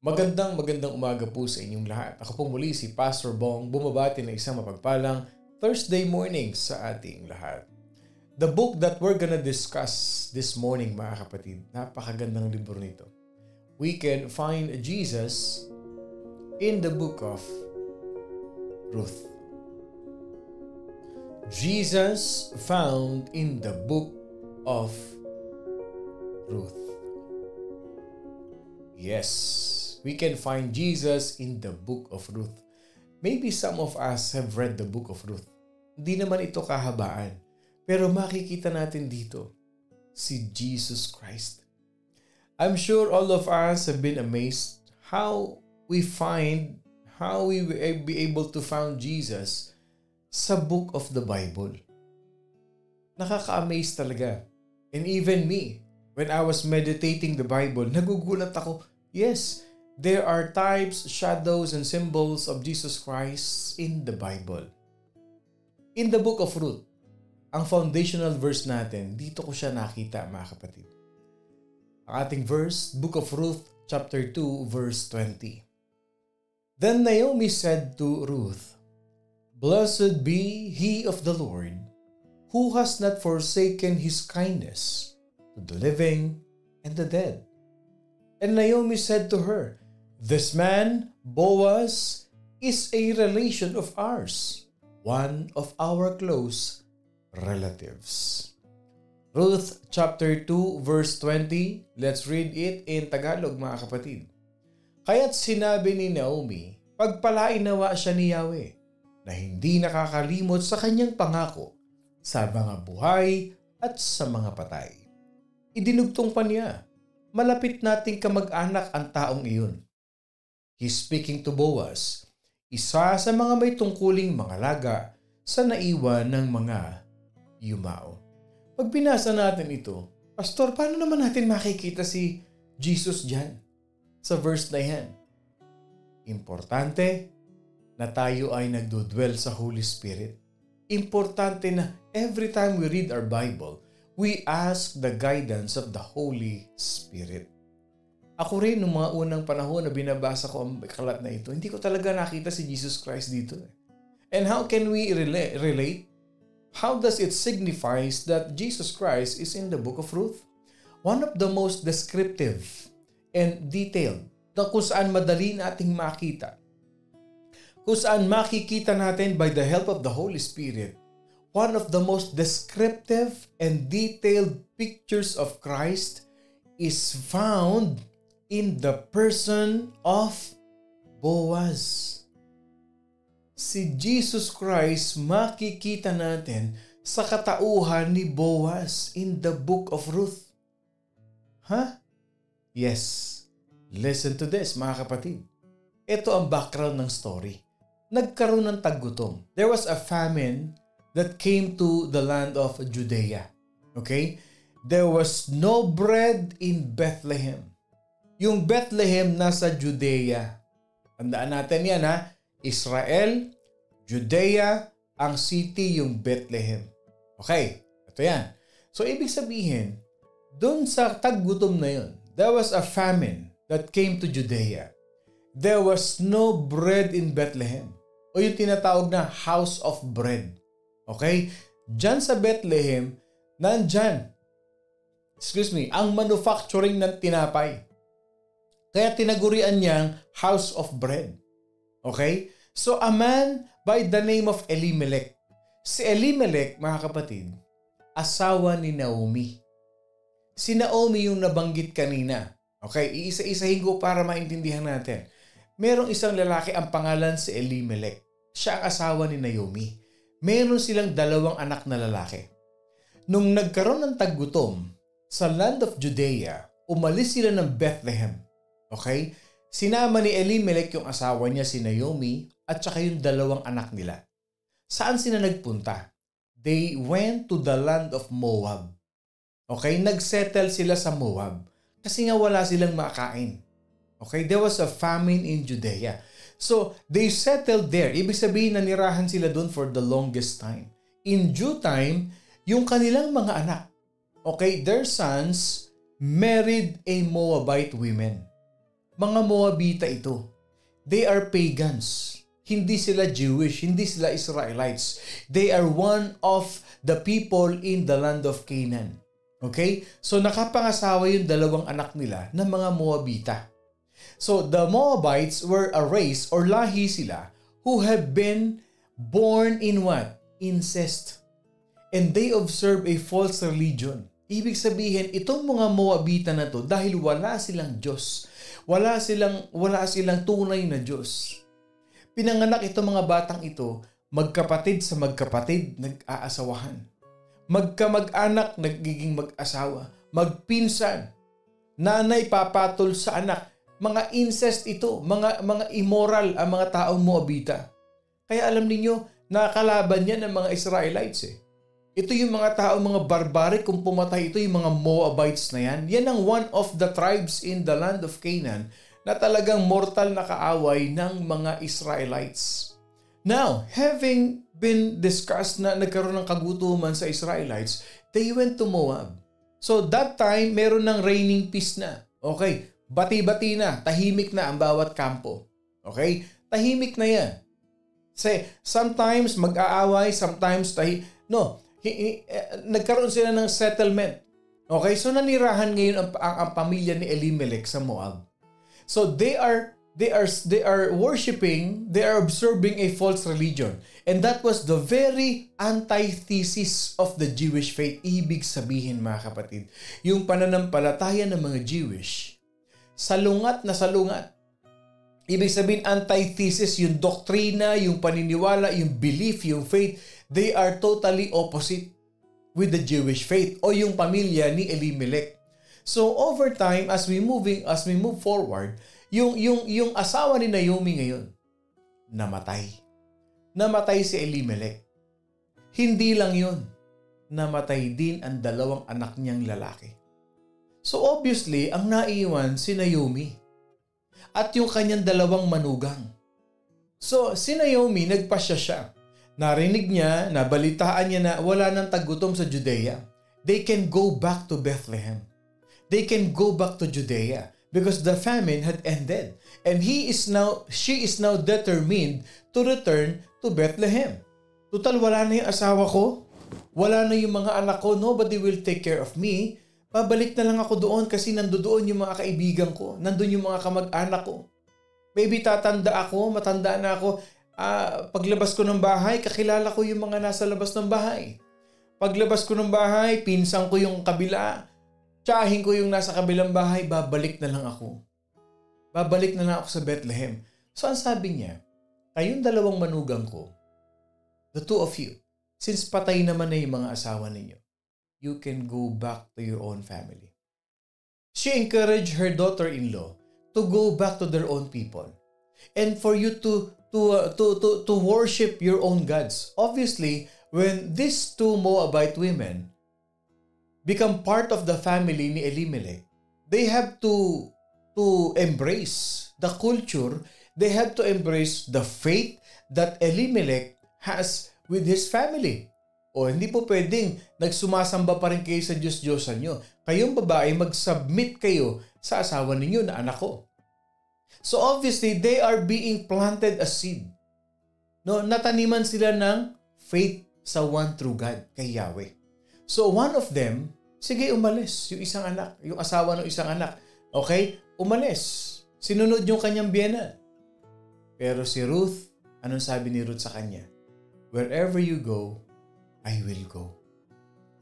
Magandang umaga po sa inyong lahat. Ako po muli si Pastor Bong, bumabati ng isang mapagpalang Thursday morning sa ating lahat. The book that we're gonna discuss this morning, mga kapatid, napakagandang libro nito. We can find Jesus in the book of Ruth. Jesus found in the book of Ruth. Yes, we can find Jesus in the book of Ruth. Maybe some of us have read the book of Ruth. Hindi naman ito kahabaan, pero makikita natin dito si Jesus Christ. I'm sure all of us have been amazed how we will be able to find Jesus sa book of the Bible. Nakaka-amaze talaga. And even me, when I was meditating the Bible, nagugulat ako. Yes, there are types, shadows, and symbols of Jesus Christ in the Bible. In the book of Ruth, ang foundational verse natin, dito ko siya nakita, mga kapatid. Ang ating verse, book of Ruth, chapter 2, verse 20. Then Naomi said to Ruth, "Blessed be he of the Lord, who has not forsaken his kindness to the living and the dead." And Naomi said to her, "This man, Boaz, is a relation of ours, one of our close relatives." Ruth chapter 2 verse 20, let's read it in Tagalog, mga kapatid. "Kaya't sinabi ni Naomi, pagpalain nawa siya ni Yahweh, na hindi nakakalimot sa kanyang pangako sa mga buhay at sa mga patay. Idinugtong pa niya, malapit nating kamag-anak ang taong iyon." He's speaking to Boaz, isa sa mga may tungkuling mga laga sa naiwan ng mga yumao. Pag binasa natin ito, Pastor, paano naman natin makikita si Jesus dyan sa verse na yan? Importante na tayo ay nagdudwell sa Holy Spirit. Importante na every time we read our Bible, we ask the guidance of the Holy Spirit. Ako rin, noong mga unang panahon na binabasa ko ang kalat na ito, hindi ko talaga nakita si Jesus Christ dito. And how can we relate? How does it signify that Jesus Christ is in the book of Ruth? One of the most descriptive and detailed na kung saan madali nating makita. Kung saan makikita natin by the help of the Holy Spirit, one of the most descriptive and detailed pictures of Christ is found in the person of Boaz. Si Jesus Christ makikita natin sa katauhan ni Boaz in the book of Ruth. Yes. Listen to this, mga kapatid. Ito ang background ng story. Nagkaroon ng taggutom. There was a famine that came to the land of Judea. Okay? There was no bread in Bethlehem. Yung Bethlehem nasa Judea. Tandaan natin yan, ha? Israel, Judea, ang city yung Bethlehem. Okay, ito yan. So, ibig sabihin, doon sa taggutom na yun, there was a famine that came to Judea. There was no bread in Bethlehem. O yung tinatawag na house of bread. Okay? Diyan sa Bethlehem, nandyan, ang manufacturing ng tinapay. Kaya tinagurian niyang house of bread. Okay? So, a man by the name of Elimelech. Si Elimelech, mga kapatid, asawa ni Naomi. Si Naomi yung nabanggit kanina. Okay? Iisa-isahin ko para maintindihan natin. Merong isang lalaki, ang pangalan si Elimelech. Siya ang asawa ni Naomi. Meron silang dalawang anak na lalaki. Nung nagkaroon ng taggutom sa land of Judea, umalis sila ng Bethlehem. Okay? Sinama ni Elimelech yung asawa niya, si Naomi, at saka yung dalawang anak nila. Saan sila nagpunta? They went to the land of Moab. Okay? Nagsettle sila sa Moab. Kasi nga wala silang makain. Okay? There was a famine in Judea. So, they settled there. Ibig sabihin, nanirahan sila doon for the longest time. In due time, yung kanilang mga anak, okay, their sons married a Moabite women. Mga Moabita ito. They are pagans. Hindi sila Jewish, hindi sila Israelites. They are one of the people in the land of Canaan. Okay? So nakapangasawa yung dalawang anak nila ng mga Moabita. So the Moabites were a race or lahi sila who have been born in what? Incest. And they observe a false religion. Ibig sabihin, itong mga Moabita na to, dahil wala silang Diyos, wala silang tunay na Diyos. Pinanganak itong mga batang ito, magkapatid sa magkapatid, nag-aasawahan. Magkamag-anak, nagiging mag-asawa. Magpinsan. Nanay papatol sa anak. Mga incest ito, mga immoral ang mga taong Moabita. Kaya alam niyo, nakakalaban yan ng mga Israelites eh. Ito yung mga tao, mga barbaric, kung pumatay ito yung mga Moabites na yan. Yan ang one of the tribes in the land of Canaan na talagang mortal na kaaway ng mga Israelites. Now, having been discussed na nagkaroon ng kagutuman sa Israelites, they went to Moab. So that time, meron ng reigning peace na. Okay, bati-bati na, tahimik na ang bawat kampo. Okay, tahimik na yan. Say, sometimes mag-aaway, sometimes nagkaroon sila ng settlement. Okay, so nanirahan ngayon ang pamilya ni Elimelech sa Moab. So they are worshiping, they are observing a false religion. And that was the very antithesis of the Jewish faith. Ibig sabihin mga kapatid, yung pananampalataya ng mga Jewish, salungat na salungat. Ibig sabihin antithesis, yung doktrina, yung paniniwala, yung belief, yung faith, they are totally opposite with the Jewish faith o yung pamilya ni Elimelech. So over time, as we move forward, yung asawa ni Naomi ngayon, namatay. Namatay si Elimelech. Hindi lang yun, namatay din ang dalawang anak niyang lalaki. So obviously, ang naiwan si Naomi at yung kanyang dalawang manugang. So si Naomi, nagpasya siya. Narinig niya, nabalitaan niya na wala nang tagutom sa Judea. They can go back to Bethlehem. They can go back to Judea because the famine had ended. And she is now determined to return to Bethlehem. Total, wala na yung asawa ko. Wala na yung mga anak ko. Nobody will take care of me. Pabalik na lang ako doon kasi nandoon yung mga kaibigan ko. Nandun yung mga kamag-anak ko. Maybe matanda na ako. Paglabas ko ng bahay, kakilala ko yung mga nasa labas ng bahay. Paglabas ko ng bahay, pinsan ko yung kabila. Tsahin ko yung nasa kabilang bahay, babalik na lang ako. Babalik na lang ako sa Bethlehem. So ang sabi niya, kayong dalawang manugang ko, the two of you, since patay naman na yung mga asawa ninyo, you can go back to your own family. She encouraged her daughter-in-law to go back to their own people. And for you to worship your own gods. Obviously, when these two Moabite women become part of the family ni Elimelech, they have to embrace the culture, they have to embrace the faith that Elimelech has with his family. O hindi po pwedeng nagsumasamba pa rin kayo sa Diyos-Diyosan nyo. Kayong babae, mag-submit kayo sa asawa ninyo na anak ko. So obviously, they are being planted as seed. No, nataniman sila ng faith sa one true God, kay Yahweh. So one of them, sige umalis, yung isang anak, yung asawa ng isang anak. Okay? Umalis. Sinunod yung kanyang biyena. Pero si Ruth, anong sabi ni Ruth sa kanya? Wherever you go, I will go.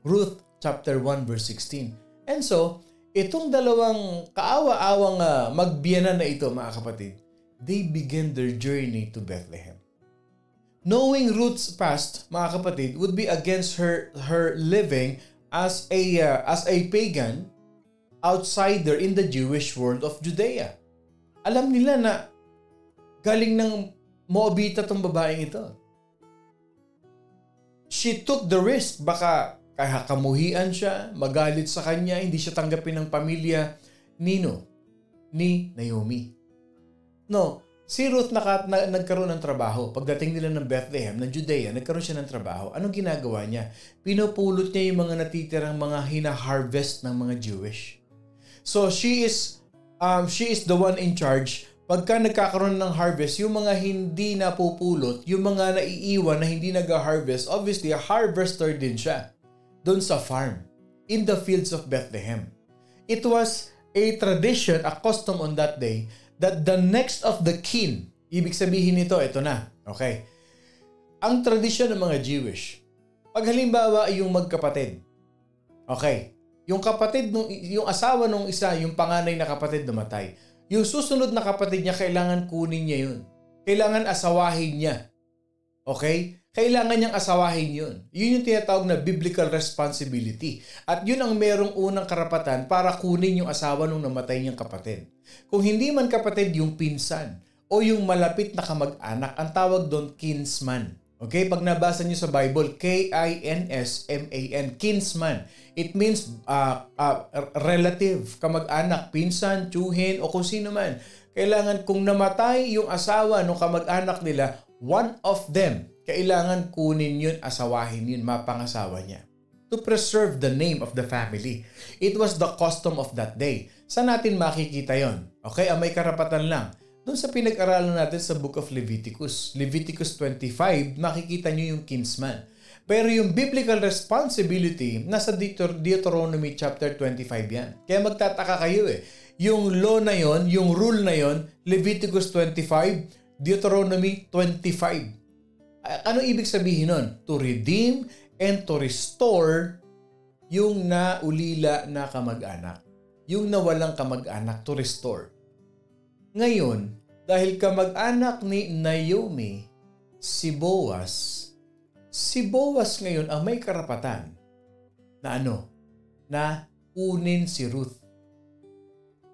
Ruth chapter 1 verse 16. And so, itong dalawang kaawa-awang magbiyanan na ito, mga kapatid, they begin their journey to Bethlehem. Knowing Ruth's past, mga kapatid, would be against her living as a pagan outsider in the Jewish world of Judea. Alam nila na galing ng Moabita tong babaeng ito. She took the risk, baka kahakamuhian siya, magalit sa kanya, hindi siya tanggapin ng pamilya ni Naomi. No, si Ruth nagkaroon ng trabaho. Pagdating nila ng Bethlehem, ng Judea, nagkaroon siya ng trabaho. Anong ginagawa niya? Pinupulot niya yung mga natitirang mga hina-harvest ng mga Jewish. So she is she is the one in charge. Pagka nagkakaroon ng harvest, yung mga hindi napupulot, yung mga naiiwan na hindi nag-harvest, obviously, a harvester din siya doon sa farm, in the fields of Bethlehem. It was a tradition, a custom on that day, that the next of the kin, ibig sabihin nito, ito na, okay? Ang tradisyon ng mga Jewish, pag halimbawa yung magkapatid, okay, yung kapatid, yung asawa nung isa, yung panganay na kapatid namatay, yung susunod na kapatid niya, kailangan kunin niya yun. Kailangan asawahin niya. Okay? Kailangan niyang asawahin yun. Yun yung tinatawag na biblical responsibility. At yun ang merong unang karapatan para kunin yung asawa nung namatay niyang kapatid. Kung hindi man kapatid, yung pinsan o yung malapit na kamag-anak, ang tawag doon kinsman. Okay? Pag nabasa niyo sa Bible, Kinsman, kinsman. It means relative, kamag-anak, pinsan, tiyuhin, o kung sino man. Kailangan kung namatay yung asawa ng kamag-anak nila, one of them, kailangan kunin yun, asawahin yun, mapangasawa niya. To preserve the name of the family. It was the custom of that day. Saan natin makikita yon? Okay, may karapatan lang. Doon sa pinag-aralan natin sa Book of Leviticus. Leviticus 25, makikita nyo yung kinsman. Pero yung biblical responsibility, nasa Deuteronomy chapter 25 yan. Kaya magtataka kayo Yung law na yon, yung rule na yon, Leviticus 25, Deuteronomy 25. Ano ibig sabihin nun? To redeem and to restore yung naulila na kamag-anak. Yung nawalang kamag-anak, to restore. Ngayon, dahil kamag-anak ni Naomi, si Boaz ngayon ang may karapatan na na kunin si Ruth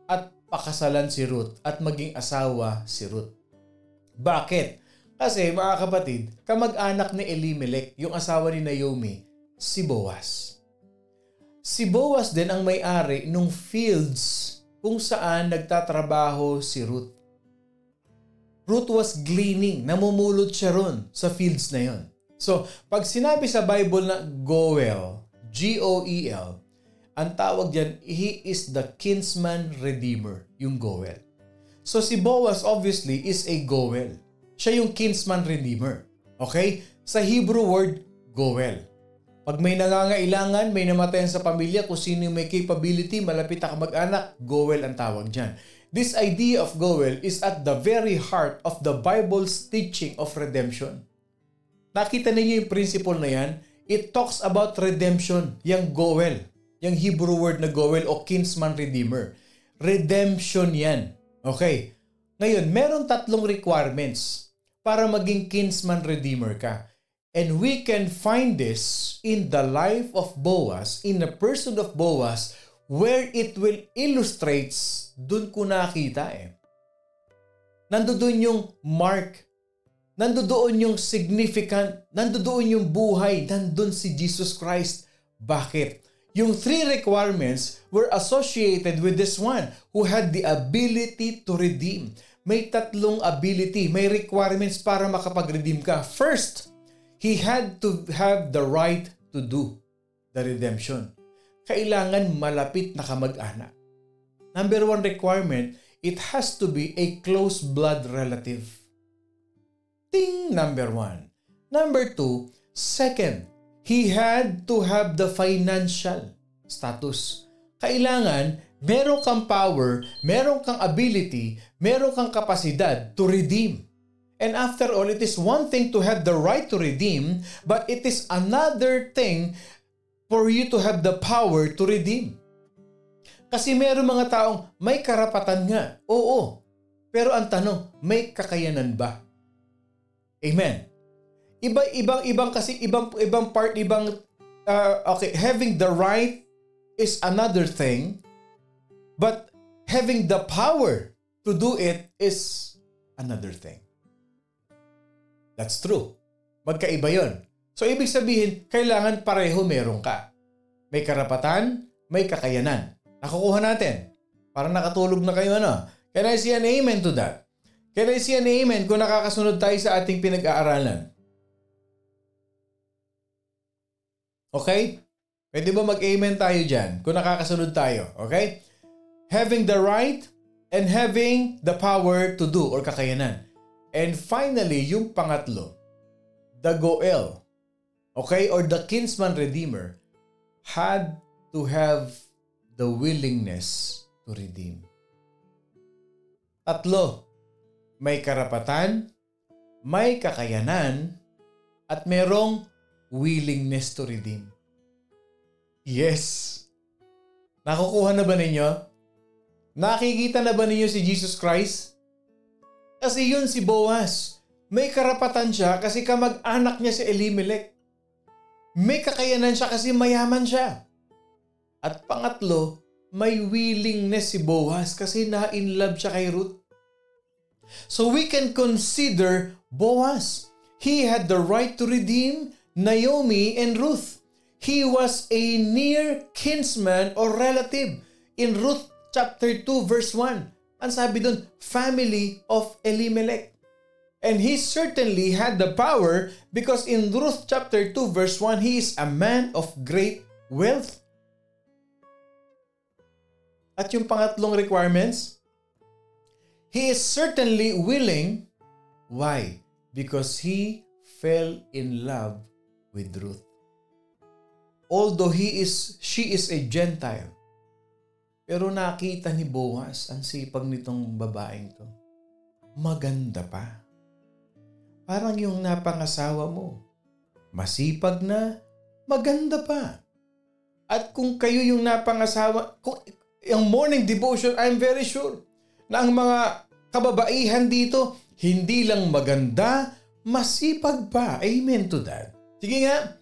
at pakasalan si Ruth at maging asawa si Ruth. Bakit? Kasi mga kapatid, kamag-anak ni Elimelech, yung asawa ni Naomi, si Boaz. Si Boaz din ang may-ari nung fields kung saan nagtatrabaho si Ruth. Ruth was gleaning, namumulot siya ron sa fields na yon. So, pag sinabi sa Bible na Goel, G-O-E-L, ang tawag diyan, he is the kinsman redeemer, yung Goel. So, si Boaz obviously is a Goel. Siya yung kinsman redeemer. Okay? Sa Hebrew word, Goel. Pag may nangangailangan, may namatayan sa pamilya, kung sino yung may capability, malapit na kamag-anak, Goel ang tawag dyan. This idea of Goel is at the very heart of the Bible's teaching of redemption. Nakita niyo yung principle na yan? It talks about redemption, yung Goel. Yung Hebrew word na Goel o kinsman redeemer. Redemption yan. Okay. Ngayon, meron 3 requirements para maging kinsman redeemer ka. And we can find this in the life of Boaz, in the person of Boaz, where it will illustrates, dun ko nakita Nandoon yung mark, nandoon yung significant, nandoon yung buhay, nandun si Jesus Christ. Bakit? Yung 3 requirements were associated with this one who had the ability to redeem. May 3 ability, may requirements para makapag-redeem ka. First, he had to have the right to do the redemption. Kailangan malapit na kamag-anak. Number 1 requirement, it has to be a close blood relative. Ting! Number 1. Number 2, second, he had to have the financial status. Kailangan meron kang power, meron kang ability, meron kang kapasidad to redeem. And after all, it is one thing to have the right to redeem, but it is another thing for you to have the power to redeem. Kasi meron mga taong may karapatan nga. Oo. Pero ang tanong, may kakayanan ba? Amen. Ibang part, okay, having the right is another thing, but having the power to do it is another thing. That's true. Magkaiba yon. So, ibig sabihin, kailangan pareho meron ka. May karapatan, may kakayanan. Nakukuha natin. Parang nakatulog na kayo, Can I see an amen to that? Can I see an amen kung nakakasunod tayo sa ating pinag-aaralan? Okay? Pwede ba mag-amen tayo dyan kung nakakasunod tayo? Okay? Having the right and having the power to do or kakayanan. And finally, yung pangatlo, the Goel, okay, or the kinsman redeemer, had to have the willingness to redeem. Tatlo, may karapatan, may kakayanan, at merong willingness to redeem. Yes. Nakukuha na ba ninyo? Nakikita na ba ninyo si Jesus Christ? Kasi yun si Boaz. May karapatan siya kasi kamag-anak niya si Elimelech. May kakayanan siya kasi mayaman siya. At pangatlo, may willingness si Boaz kasi na-inlove siya kay Ruth. So we can consider Boaz. He had the right to redeem Naomi and Ruth. He was a near kinsman or relative. In Ruth chapter 2 verse 1, ang sabi dun, family of Elimelech. And he certainly had the power because in Ruth chapter 2 verse 1, he is a man of great wealth. At yung pangatlong requirements, he is certainly willing. Why? Because he fell in love with Ruth. Although she is a Gentile, pero nakita ni Boaz ang sipag nitong babaeng to. Maganda pa. Parang yung napangasawa mo. Masipag na, maganda pa. At kung kayo yung napangasawa, yung morning devotion, I'm very sure na ang mga kababaihan dito, hindi lang maganda, masipag pa. Amen to that. Sige nga,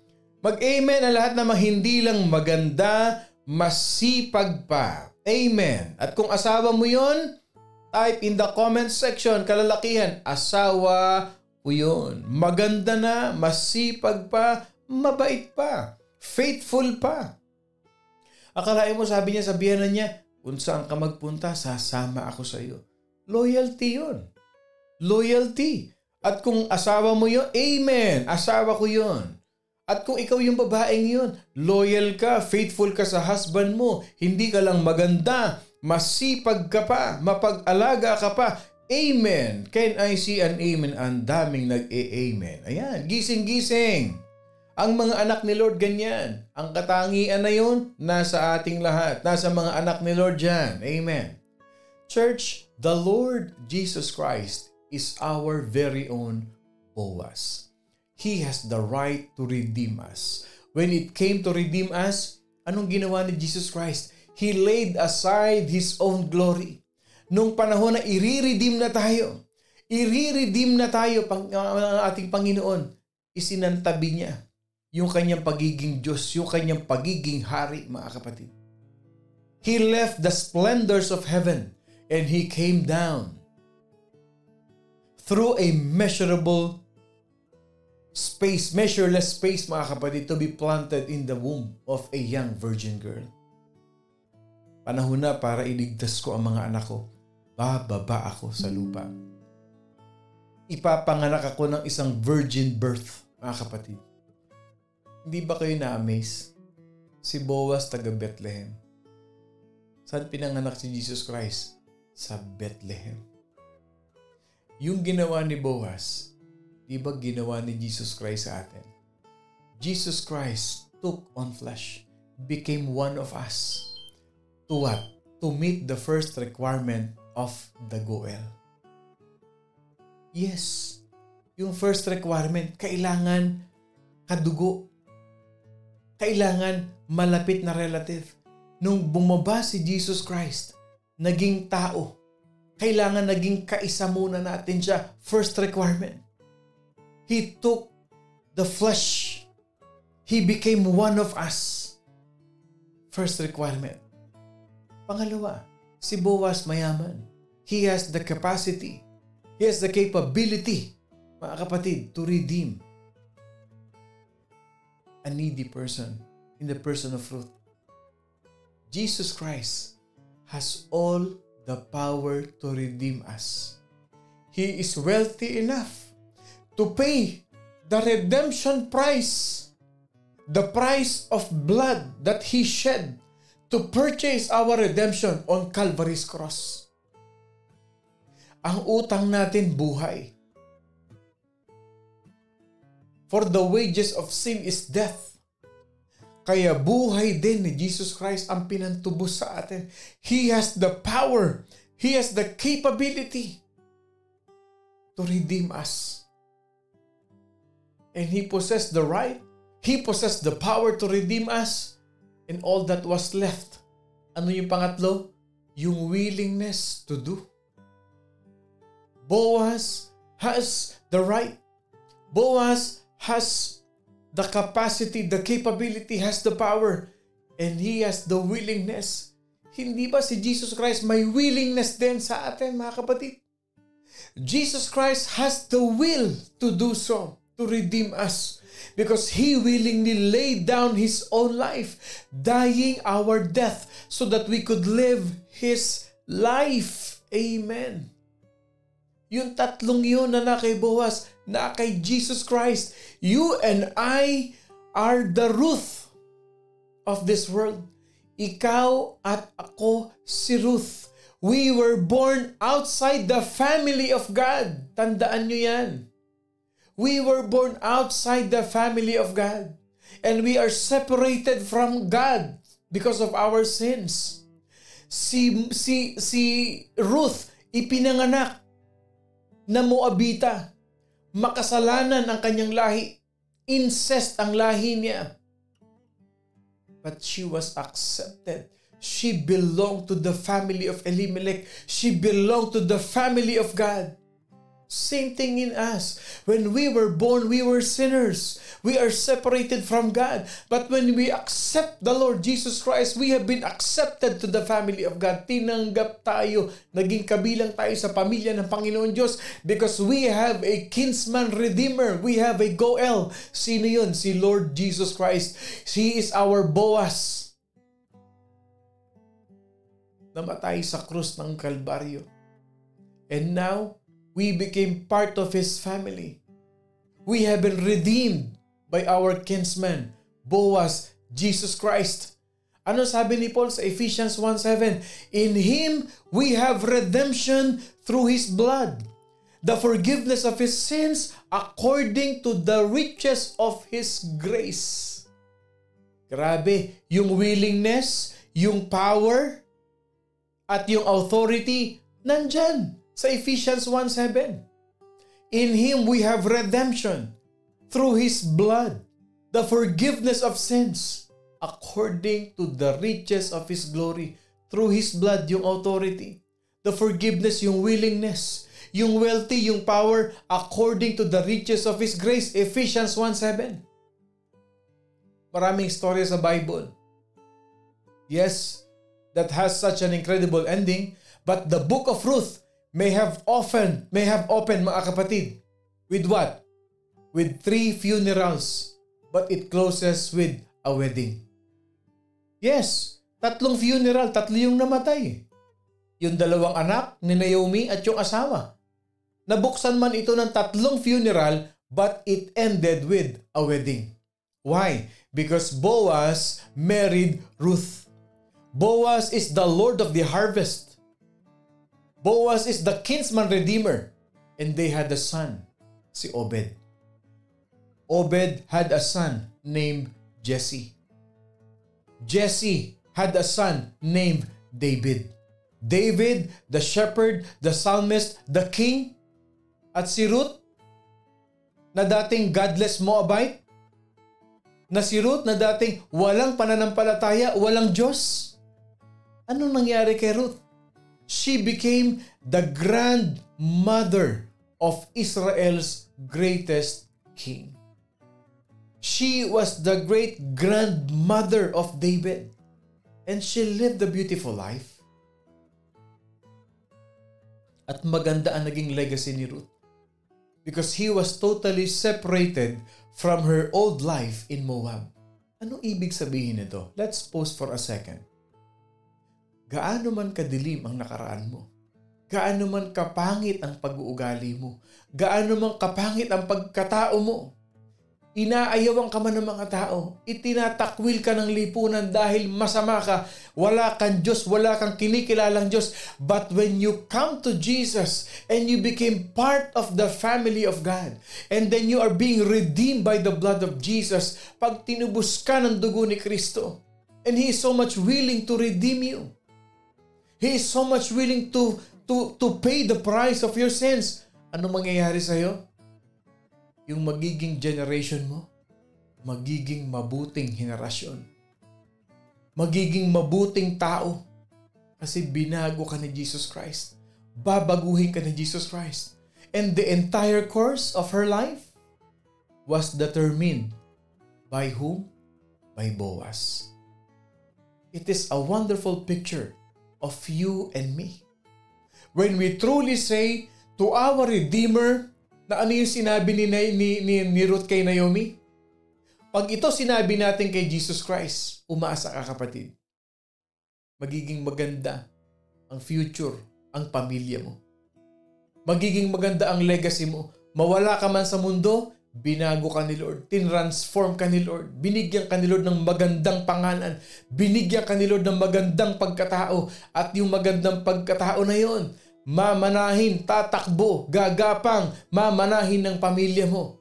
mag-amen ang lahat na hindi lang maganda, masipag pa. Amen. At kung asawa mo yon, type in the comment section, kalalakihan, asawa ko yun. Maganda na, masipag pa, mabait pa, faithful pa. Akalain mo, sabi niya, sabihan na niya, kung saan ka magpunta, sasama ako sa iyo. Loyalty yun. Loyalty. At kung asawa mo yun, amen, asawa ko yun. At kung ikaw yung babaeng yun, loyal ka, faithful ka sa husband mo, hindi ka lang maganda, masipag ka pa, mapag-alaga ka pa, amen. Can I see an amen? Ang daming nag-amen. Ayan, gising-gising. Ang mga anak ni Lord ganyan. Ang katangian na yun, nasa ating lahat. Nasa mga anak ni Lord dyan. Amen. Church, the Lord Jesus Christ is our very own Boaz. He has the right to redeem us. When it came to redeem us, anong ginawa ni Jesus Christ? He laid aside His own glory. Nung panahon na i-redeem na tayo, ang ating Panginoon, isinantabi niya yung kanyang pagiging Diyos, yung kanyang pagiging hari, mga kapatid. He left the splendors of heaven and He came down through a measureless space, mga kapatid, to be planted in the womb of a young virgin girl. Panahon na para iligtas ko ang mga anak ko. Bababa ako sa lupa. Ipapanganak ako ng isang virgin birth, mga kapatid. Hindi ba kayo na-amaze? Si Boaz taga Bethlehem. Saan pinanganak si Jesus Christ? Sa Bethlehem. Yung ginawa ni Boaz, di ba ginawa ni Jesus Christ sa atin? Jesus Christ took on flesh, became one of us. To what? To meet the first requirement of the Goel. Yes, yung first requirement, kailangan kadugo. Kailangan malapit na relative. Nung bumaba si Jesus Christ, naging tao. Kailangan naging kaisa muna natin siya. First requirement. He took the flesh. He became one of us. First requirement. Pangalawa, si Boaz mayaman. He has the capacity. He has the capability, mga kapatid, to redeem a needy person in the person of Ruth. Jesus Christ has all the power to redeem us. He is wealthy enough to pay the redemption price, the price of blood that He shed to purchase our redemption on Calvary's cross. Ang utang natin, buhay. For the wages of sin is death. Kaya buhay din ni Jesus Christ ang pinantubos sa atin. He has the power. He has the capability to redeem us. And He possessed the right. He possessed the power to redeem us. And all that was left. Ano yung pangatlo? Yung willingness to do. Boaz has the right. Boaz has the capacity, the capability, has the power, and He has the willingness. Hindi ba si Jesus Christ may willingness din sa atin, mga kapatid? Jesus Christ has the will to do so, to redeem us, because He willingly laid down His own life, dying our death, so that we could live His life. Amen. Yung tatlong yun na kay Boaz, na kay Jesus Christ. You and I are the Ruth of this world. Ikaw at ako si Ruth. We were born outside the family of God. Tandaan nyo yan. We were born outside the family of God. And we are separated from God because of our sins. Si Ruth, ipinanganak na Moabita. Makasalanan ang kanyang lahi. Incest ang lahi niya. But she was accepted. She belonged to the family of Elimelech. She belonged to the family of God. Same thing in us. When we were born, we were sinners. We are separated from God. But when we accept the Lord Jesus Christ, we have been accepted to the family of God. Tinanggap tayo. Naging kabilang tayo sa pamilya ng Panginoon Diyos because we have a kinsman redeemer. We have a Goel. Sino yun? Si Lord Jesus Christ. He is our Boaz. Namatay sa krus ng Kalbaryo. And now, we became part of His family. We have been redeemed by our kinsman, Boaz, Jesus Christ. Ano sabi ni Paul sa Ephesians 1:7? In Him we have redemption through His blood, the forgiveness of His sins according to the riches of His grace. Grabe, yung willingness, yung power, at yung authority, nandyan sa Ephesians 1:7. In Him we have redemption through His blood, the forgiveness of sins, according to the riches of His glory. Through His blood, yung authority. The forgiveness, yung willingness. Yung wealthy, yung power, according to the riches of His grace. Ephesians 1:7. Maraming storya sa Bible. Yes, that has such an incredible ending. But the book of Ruth may have opened, mga kapatid, with what? With 3 funerals, but it closes with a wedding. Yes, 3 funeral, 3 yung namatay. Yung 2 anak ni Naomi at yung asawa. Nabuksan man ito ng 3 funeral, but it ended with a wedding. Why? Because Boaz married Ruth. Boaz is the Lord of the harvest. Boaz is the kinsman redeemer. And they had a son, si Obed. Obed had a son named Jesse. Jesse had a son named David. David, the shepherd, the psalmist, the king. At si Ruth, na dating godless Moabite. Na si Ruth, na dating walang pananampalataya, walang Diyos. Anong nangyari kay Ruth? She became the grandmother of Israel's greatest king. She was the great-grandmother of David. And she lived a beautiful life. At maganda ang naging legacy ni Ruth. Because he was totally separated from her old life in Moab. Anong ibig sabihin nito? Let's pause for a second. Gaano man kadilim ang nakaraan mo, gaano man kapangit ang pag-uugali mo, gaano man kapangit ang pagkatao mo, Inaayawan ka man ng mga tao. Itinatakwil ka ng lipunan dahil masama ka. Wala kang Diyos, wala kang kinikilalang Diyos. But when you come to Jesus and you became part of the family of God, and then you are being redeemed by the blood of Jesus, pag tinubos ka ng dugo ni Kristo, and He is so much willing to redeem you. He is so much willing to pay the price of your sins. Ano mangyayari sa'yo? Yung magiging generation mo, magiging mabuting henerasyon. Magiging mabuting tao. Kasi binago ka ni Jesus Christ. Babaguhin ka ni Jesus Christ. And the entire course of her life was determined by whom? By Boaz. It is a wonderful picture of you and me. When we truly say to our Redeemer, na ano yung sinabi ni Ruth kay Naomi? Pag ito sinabi natin kay Jesus Christ, umaasa ka kapatid. Magiging maganda ang future, ang pamilya mo. Magiging maganda ang legacy mo. Mawala ka man sa mundo, binago ka ni Lord. Tinransform ka ni Lord. Binigyan ka ni Lord ng magandang pangalan. Binigyan ka ni Lord ng magandang pagkatao. At yung magandang pagkatao na yon, mamanahin, tatakbo, gagapang, mamanahin ng pamilya mo.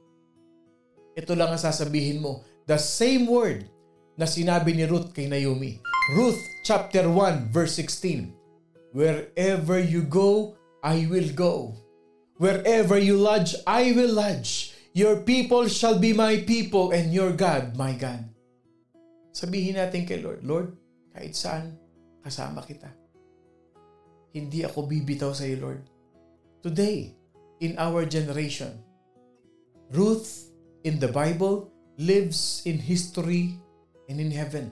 Ito lang ang sasabihin mo. The same word na sinabi ni Ruth kay Naomi. Ruth chapter 1 verse 16. Wherever you go, I will go. Wherever you lodge, I will lodge. Your people shall be my people and your God, my God. Sabihin natin kay Lord, Lord, kahit saan, kasama kita. Hindi ako bibitaw sa iyo, Lord. Today, in our generation, Ruth in the Bible lives in history and in heaven.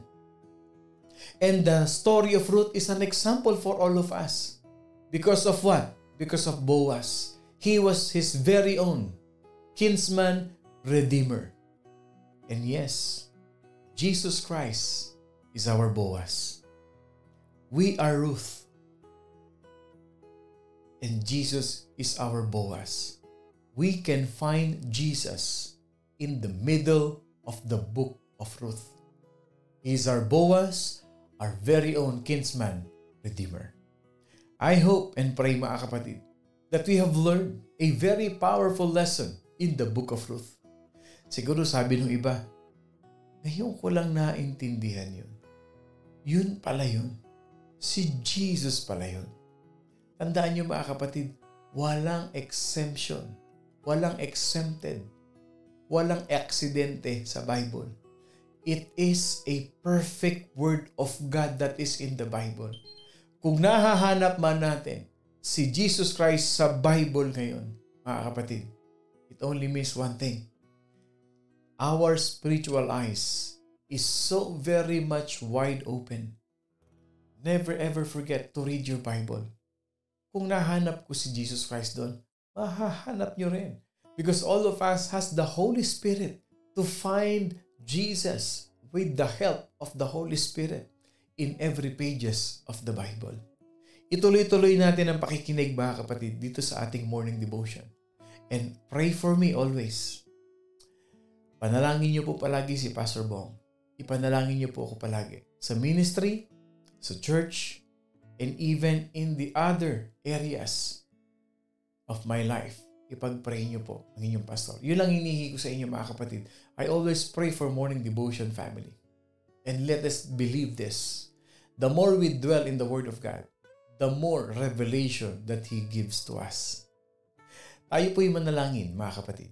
And the story of Ruth is an example for all of us. Because of what? Because of Boaz. He was his very own kinsman redeemer. And yes, Jesus Christ is our Boaz. We are Ruth. And Jesus is our Boaz. We can find Jesus in the middle of the book of Ruth. He is our Boaz, our very own kinsman redeemer. I hope and pray mga kapatid that we have learned a very powerful lesson in the book of Ruth. Siguro sabi ng iba, ngayon ko lang naintindihan yun. Yun pala yun. Si Jesus pala yun. Tandaan niyo mga kapatid, walang exemption, walang exempted, walang aksidente sa Bible. It is a perfect word of God that is in the Bible. Kung nahahanap man natin si Jesus Christ sa Bible ngayon, mga kapatid, it only means one thing. Our spiritual eyes is so very much wide open. Never ever forget to read your Bible. Kung nahanap ko si Jesus Christ doon, mahahanap nyo rin. Because all of us has the Holy Spirit to find Jesus with the help of the Holy Spirit in every pages of the Bible. Ituloy-tuloy natin ang pakikinig mga kapatid dito sa ating morning devotion. And pray for me always. Panalangin niyo po palagi si Pastor Bong. Ipanalangin niyo po ako palagi sa ministry, sa church, and even in the other areas of my life. Ipag-pray niyo po ang inyong pastor. Yun lang hinihingi ko sa inyo mga kapatid. I always pray for morning devotion family. And let us believe this. The more we dwell in the Word of God, the more revelation that He gives to us. Tayo po'y manalangin mga kapatid.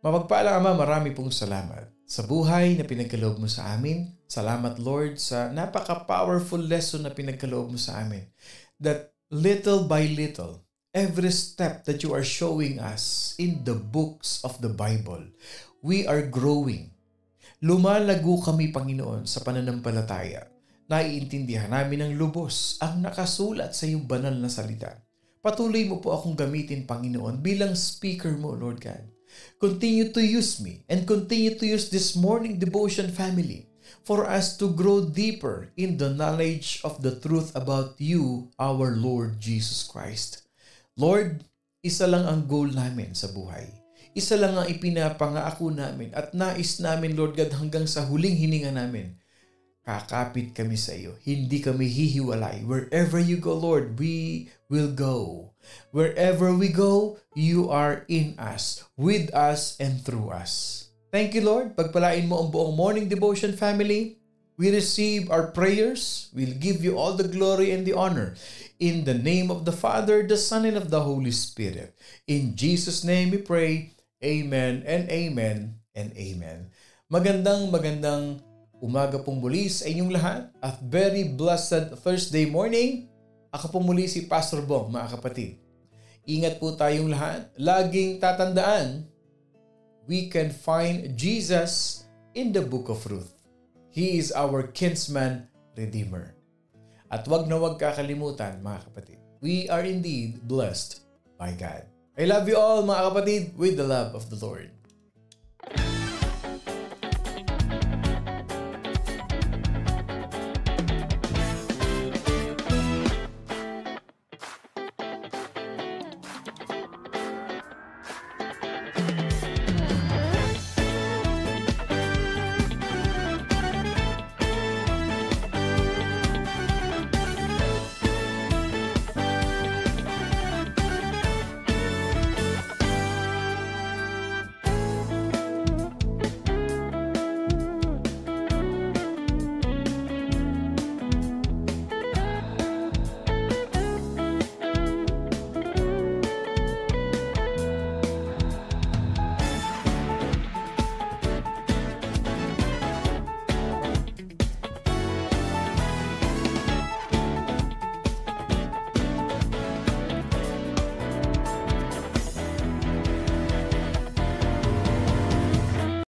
Mapagpalang Ama, marami pong salamat sa buhay na pinagkaloob mo sa amin. Salamat Lord sa napaka-powerful lesson na pinagkaloob mo sa amin. That little by little, every step that you are showing us in the books of the Bible, we are growing. Lumalago kami, Panginoon, sa pananampalataya. Naiintindihan namin ng lubos ang nakasulat sa iyong banal na salita. Patuloy mo po akong gamitin, Panginoon, bilang speaker mo, Lord God. Continue to use me and continue to use this morning devotion family for us to grow deeper in the knowledge of the truth about you, our Lord Jesus Christ. Lord, isa lang ang goal namin sa buhay. Isa lang ang ipinapangako namin at nais namin, Lord God, hanggang sa huling hininga namin. Kakapit kami sa iyo. Hindi kami hihiwalay. Wherever you go, Lord, we will go. Wherever we go, you are in us, with us, and through us. Thank you, Lord. Pagpalain mo ang buong Morning Devotion family. We receive our prayers. We'll give you all the glory and the honor. In the name of the Father, the Son, and of the Holy Spirit. In Jesus' name we pray. Amen and amen and amen. Magandang umaga pong muli sa inyong lahat at very blessed Thursday morning. Ako po muli si Pastor Bong, mga kapatid. Ingat po tayong lahat. Laging tatandaan, we can find Jesus in the book of Ruth. He is our kinsman redeemer. At wag na wag kakalimutan, mga kapatid, we are indeed blessed by God. I love you all, mga kapatid, with the love of the Lord.